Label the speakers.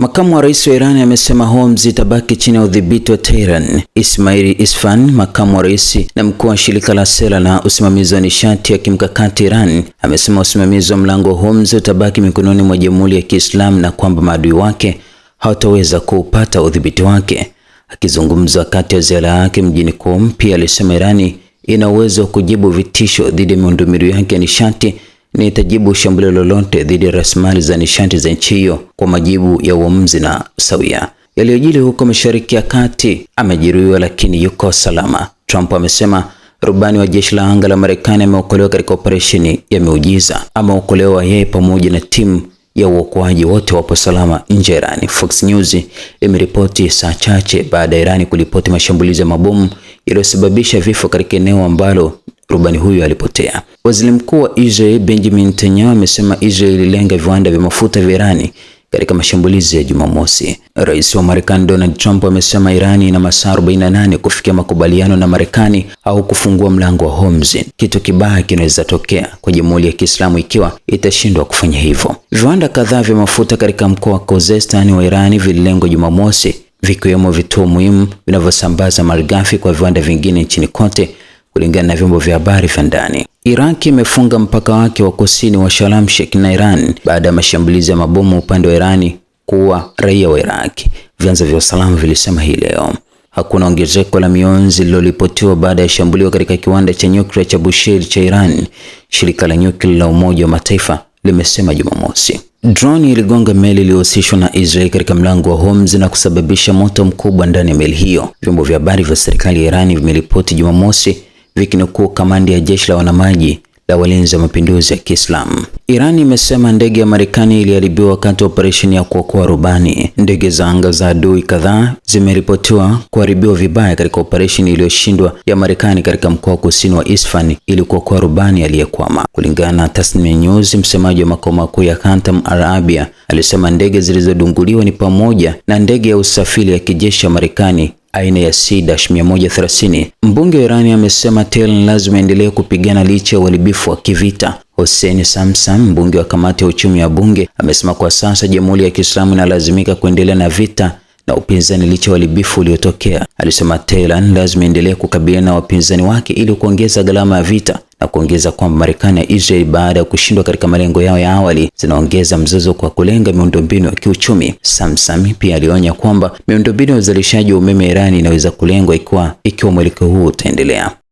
Speaker 1: Makamu wa rais wa Iran amesema Hormuz itabaki chini ya udhibiti wa Tehran. Ismail Isfan, makamu wa rais na mkuu wa shirika la sera na usimamizi wa nishati ya kimkakati Iran, amesema usimamizi wa mlango wa Hormuz utabaki mikononi mwa Jamhuri ya Kiislamu na kwamba maadui wake hawataweza kuupata udhibiti wake. Akizungumza wakati wa ziara yake mjini Qom, pia alisema Irani ina uwezo wa kujibu vitisho dhidi ya miundombinu yake ya nishati na itajibu shambulio lolote dhidi ya rasilimali za nishati za nchi hiyo kwa majibu ya uamuzi na sawia. Yaliyojiri huko Mashariki ya Kati, amejeruhiwa lakini yuko salama. Trump amesema rubani wa jeshi la anga la Marekani ameokolewa katika operesheni ya miujiza. Ameokolewa yeye pamoja na timu ya uokoaji, wote wapo salama nje ya Irani. Fox News imeripoti saa chache baada ya Irani kuripoti mashambulizi ya mabomu yaliyosababisha vifo katika eneo ambalo rubani huyu alipotea. Waziri Mkuu wa Israel Benjamin Netanyahu amesema Israel ililenga viwanda vya mafuta vya Irani katika mashambulizi ya Jumamosi. Rais wa Marekani Donald Trump amesema Irani ina masaa 48 kufikia makubaliano na Marekani au kufungua mlango wa Hormuz. Kitu kibaya kinaweza tokea kwa Jamhuri ya Kiislamu ikiwa itashindwa kufanya hivyo. Viwanda kadhaa vya mafuta katika mkoa wa Khuzestan wa Irani vililengwa Jumamosi, vikiwemo vituo muhimu vinavyosambaza malighafi kwa viwanda vingine nchini kote, kulingana na vyombo vya habari vya ndani. Iraq imefunga mpaka wake wa kusini wa Sharm el-Sheikh na Iran baada ya mashambulizi ya mabomu upande wa Irani kuua raia wa Iraq, vyanzo vya usalama vilisema hii leo. Hakuna ongezeko la mionzi lililoripotiwa baada ya shambulio katika kiwanda cha nyuklia cha Bushehr cha Iran, shirika la nyuklia la Umoja wa Mataifa limesema Jumamosi. Drone iligonga meli iliyohusishwa na Israel katika mlango wa Hormuz na kusababisha moto mkubwa ndani ya meli hiyo, vyombo vya habari vya serikali ya Iran vimeripoti Jumamosi, vikinukuu kamandi ya jeshi la wanamaji la walinzi wa mapinduzi ya Kiislamu. Iran imesema ndege ya Marekani iliharibiwa wakati wa operesheni ya kuokoa rubani. Ndege za anga za adui kadhaa zimeripotiwa kuharibiwa vibaya katika operesheni iliyoshindwa ya Marekani katika mkoa wa kusini wa Isfahan ili kuokoa rubani aliyekwama. Kulingana na Tasnim News, msemaji wa makao makuu ya Khatam Al-Arabia alisema ndege zilizodunguliwa ni pamoja na ndege ya usafiri ya kijeshi ya Marekani aina ya C-130. Mbunge wa Irani amesema Tehran lazima endelee kupigana licha ya uharibifu wa kivita. Hossein Samsam, mbunge wa kamati ya uchumi ya bunge, amesema kwa sasa Jamhuri ya Kiislamu inalazimika kuendelea na vita na upinzani licha ya uharibifu uliotokea. Alisema Tehran lazima endelee kukabiliana na wapinzani wake ili kuongeza gharama ya vita, na kuongeza kwamba Marekani na Israel baada ya kushindwa katika malengo yao ya awali zinaongeza mzozo kwa kulenga miundombinu ya kiuchumi. Samsam pia alionya kwamba miundombinu ya uzalishaji wa umeme Irani inaweza kulengwa ikiwa mwelekeo huu utaendelea.